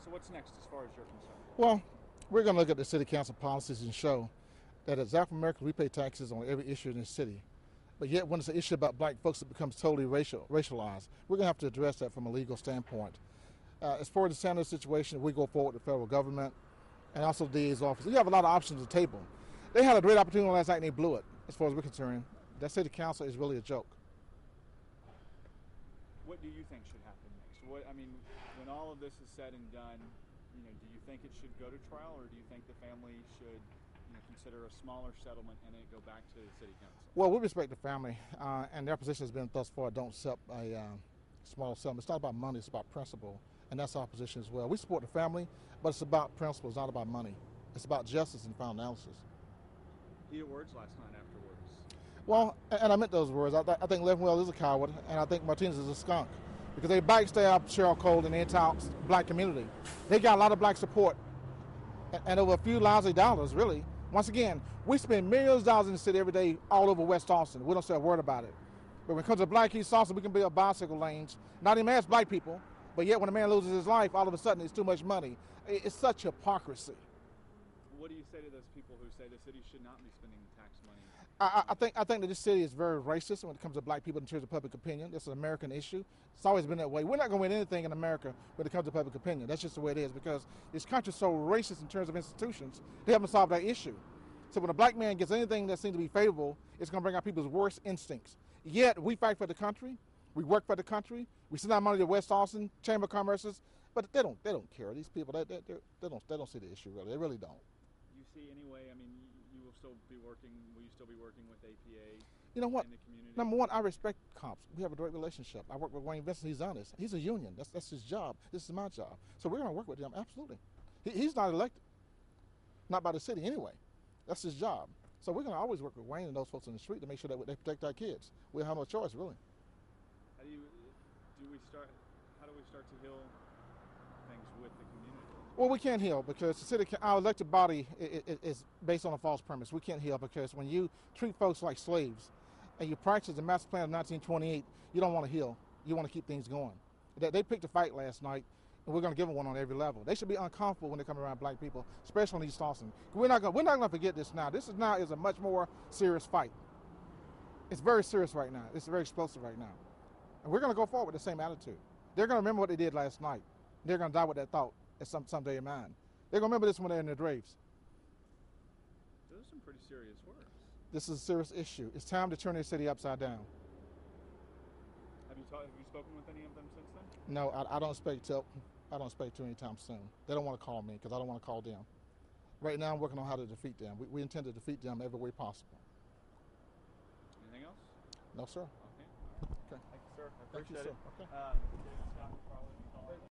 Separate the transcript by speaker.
Speaker 1: So what's next as far as you're concerned?
Speaker 2: Well, we're going to look at the city council policies and show that as African Americans, we pay taxes on every issue in the city. But yet, when it's an issue about black folks, it becomes totally racialized. We're going to have to address that from a legal standpoint. As far as the Sanders situation, we go forward with the federal government and also the DA's office. We have a lot of options at the table. They had a great opportunity last night and they blew it, as far as we're concerned. That city council is really a joke.
Speaker 1: What do you think should happen next? When all of this is said and done, do you think it should go to trial, or do you think the family should, consider a smaller settlement and then go back to the city council?
Speaker 2: Well, we respect the family, and their position has been thus far, don't accept a small settlement. It's not about money, it's about principle, and that's our position as well. We support the family, but it's about principle, it's not about money. It's about justice and final analysis.
Speaker 1: Your words last night afterwards.
Speaker 2: Well, and I meant those words. I think Leavenwell is a coward, and I think Martinez is a skunk, because they backstab Cheryl Cole and the entire black community. They got a lot of black support, and over a few lousy dollars, really. Once again, we spend millions of dollars in the city every day all over West Austin. We don't say a word about it. But when it comes to Black East Austin, we can build bicycle lanes, not even as black people, but yet when a man loses his life, all of a sudden it's too much money. It's such hypocrisy.
Speaker 1: What do you say to those people who say the city should not be spending tax money?
Speaker 2: I think that this city is very racist when it comes to black people in terms of public opinion. That's an American issue. It's always been that way. We're not going to win anything in America when it comes to public opinion. That's just the way it is, because this country is so racist in terms of institutions. They haven't solved that issue. So when a black man gets anything that seems to be favorable, it's going to bring out people's worst instincts. Yet we fight for the country. We work for the country. We send out money to West Austin Chamber of Commerce, but they don't care. These people, they don't see the issue really. They really don't.
Speaker 1: You see anyway, you will still be working, will you still be working with APA?
Speaker 2: You know what?
Speaker 1: In the community?
Speaker 2: Number one, I respect cops. We have a direct relationship. I work with Wayne Vincent. He's honest. He's a union. That's his job. This is my job. So we're going to work with him, absolutely. He's not elected. Not by the city anyway. That's his job. So we're going to always work with Wayne and those folks in the street to make sure that they protect our kids. We have no choice, really.
Speaker 1: How do we start to heal things with the community?
Speaker 2: Well, we can't heal because our elected body is based on a false premise. We can't heal because when you treat folks like slaves and you practice the master plan of 1928, you don't want to heal. You want to keep things going. They picked a fight last night, and we're going to give them one on every level. They should be uncomfortable when they come around black people, especially in East Austin. We're not going to forget this now. This is a much more serious fight. It's very serious right now. It's very explosive right now. And we're going to go forward with the same attitude. They're going to remember what they did last night. They're going to die with that thought at some day of mine. They're going to remember this when they're in their graves.
Speaker 1: Those are some pretty serious words.
Speaker 2: This is a serious issue. It's time to turn this city upside down.
Speaker 1: Have you spoken with any of them since then?
Speaker 2: No, I don't expect to anytime soon. They don't want to call me because I don't want to call them. Right now I'm working on how to defeat them. We intend to defeat them every way possible.
Speaker 1: Anything else?
Speaker 2: No, sir.
Speaker 1: Okay.
Speaker 2: Okay.
Speaker 1: Thank you, sir. I
Speaker 2: Thank you,
Speaker 1: appreciate
Speaker 2: sir.
Speaker 1: it.
Speaker 2: Okay.
Speaker 1: Scott, probably